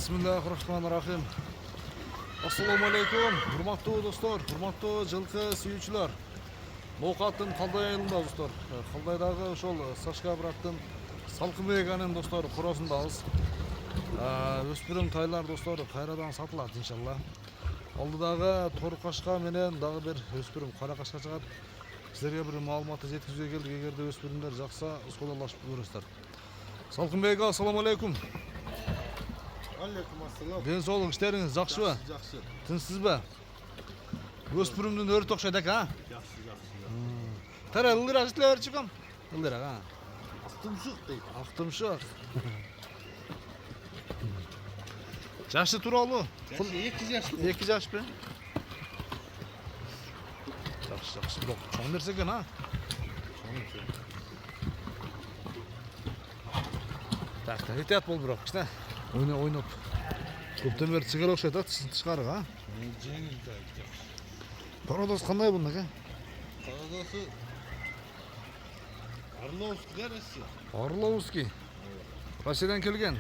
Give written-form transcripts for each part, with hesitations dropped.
Bismillahirrahmanirrahim. Assalamu alaikum. Hurmatlı dostlar, hurmatlı жылкы сүйүүчүлөр. Ноокаттын Калдай айылында достор. Калдайдагы ошол Сашка браттын салкын веганын достор коросундабыз. Өспүрүм тайлар достор кайрадан сатылат иншалла. Алдыдагы торкашка менен дагы бир өспүрүм каракашка чыгат. Силерге бир маалыматты жеткизүүгө келдик. Эгерде өспүрүмдөр жакса, саудалашып көрөсүздөр. Салкын вега, assalamu alaikum. Алейкум ассалам. Денсаулык иштериңиз жакшыбы? Жакшы. Тынчсызбы? Өспүрүмдүн өрү окшойт экен, а? Жакшы. Тара ылдырак иштеле берчү кам? Ылдырак, а? Актымшык дейт. Актымшык. Жашы тууралуу? Жашы 2 жаш. 2 жашпы? Жакшы. Бирок чоң нерсе экен, а? Так, этият бол бирок, кичине. Ойноп. Көптөн бери чыгар окшойт, а? Тышкарыга, а? Жеңил да жакшы. Породасы кандай бунун ака? Породасы Орловский гаражы. Орловский. Россиядан келген.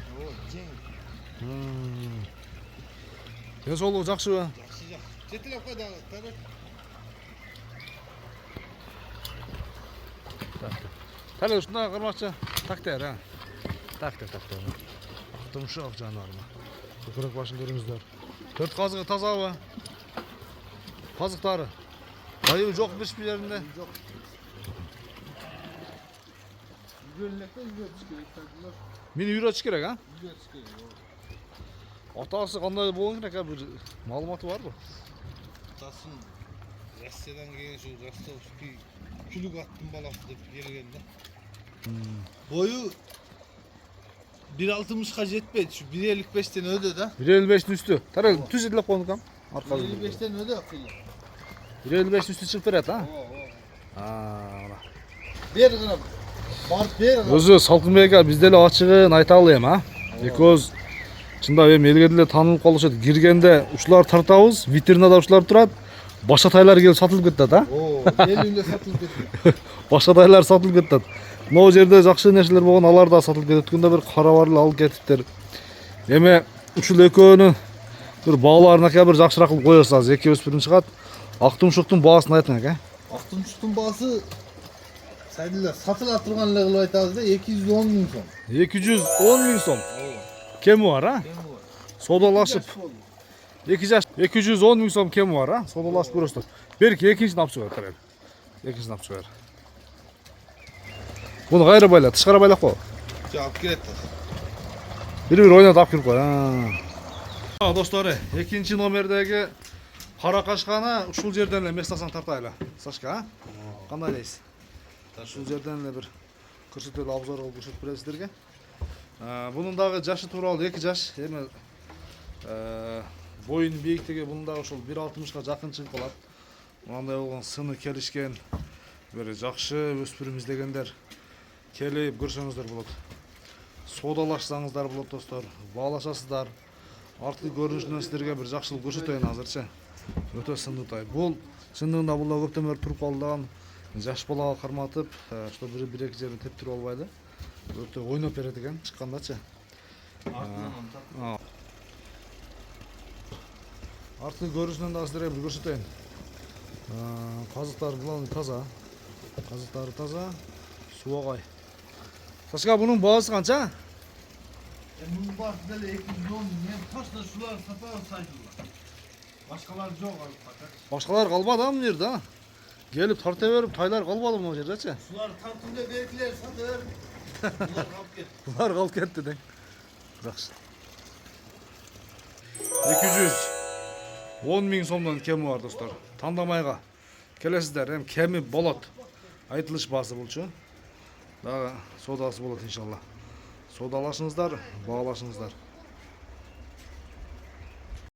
Жеңил. Денсаулыгы жакшыбы? Жакшы. Жетелеп койду тарап. Тәле ушундай кармакчы. Тактер, а? Тактер. Актымшык жаныбармы? Көкүрөк башын көрүңүздөр. 4 казыгы тазабы? Казыктары. Байыбы жок бишпи жеринде? Жок. Үйгөнлөктө үйгөтүш керек. Мени үйрөтүш керек, а? Үйгөтүш керек. Атасы кандай болгон керек, бир маалыматы барбы? Атасын Россиядан келген ушул Ростовский күлүк аттын баласы деп келген да. Бою 1.60-ка жетпейт, şu 1.55'ten öde da. 1.55'in üstü. Tarel tüz edilip koyduk kam. 1.55'ten öde kıyla. 1.55'in üstü çıkıp veret, ha? Bir gınam. Bart bir gınam. Özü Salkın Bey'e bizde açığın aytalıyım, ha? Ekoz çında benim elge dile tanınıp kalışat. Girgende uçlar tartavuz, vitrinada uçlar turat. Başka taylar gelip satılıp gittat, ha? Elinde satılıp gittat. Başka taylar satılıp gittat. Мына жерде жакшы нерселер болгон, алар да сатылып кетет. Күндө бир карабарлы алып кетиптер. Эми ушул экөөнүн бир бааларын ака бир жакшыраак кылып коесуз. Азыр эки өспүрүм чыгат. Актымшыктын баасын айтың ака. Актымшыктын баасы сайдыла сатыла турган эле кылып айтабыз да 210 миң сом. 210 миң сом. Кеми бар, а? Содалашып. 2 жаш 210 миң сом кеми бар, а? Содалашып көрөсүздөр. Берки экинчисин алып чыгып берет. Экинчисин алып чыгып берет. Bunu gayrı bayla, dışarı bayla koy. Cevap giret. Bir oynat alып koy. Dostlar, ikinci nomerdeki Karakaşkanı uşul жерден эле местасын тартайлы. Сашка, кандай дейсиз? Ушул жерден эле бир көрсөтөлү обзор кылып көрсөтүп беребиз силерге. Bunun дагы жашы тууралуу 2 жаш, эми боюнун бийиктиги bunun дагы ушул 1.60га жакын чыгып калат. Мындай болгон сыны келишкен бир жакшы өспүрүм издегендер келип көрсөңүздөр болот. Содалашсаңыздар болот достор, баалашасыздар. Арткы көрүнүшүнөн силерге бир жакшылык көрсөтөйүн азырчы. Өтө сындытай. Бул чындыгында бул көптөн бери туруп калган жаш балага карматып, что бир-эки жерин тептирип албайды. Өтө ойноп берет экен чыккандачы. Арткы көрүнүшүнөн да силерге бир көрсөтөйүн. Казыктар главный таза. Казыктары таза. Суагай. Сашка, bunun bağısı kança? Bunun bağısı da 210 men taşla şular satar saydılar. Başkalar yok fakat. Başkalar kalmadı mı nerede ha? Gelip tarta verip taylar kalmadı mı o yerde? Şular tartınca belkiler satır. Bunlar kalıp gitti. Bunlar kalıp gitti de. Жақсы. 210 миң сомдон кеми бар достор. Тандамайга келесиздер, эми кеми болот. Айтылыш баасы болчу. Дагы содасы болот иншалла. Содалашыңыздар, баалашыңыздар.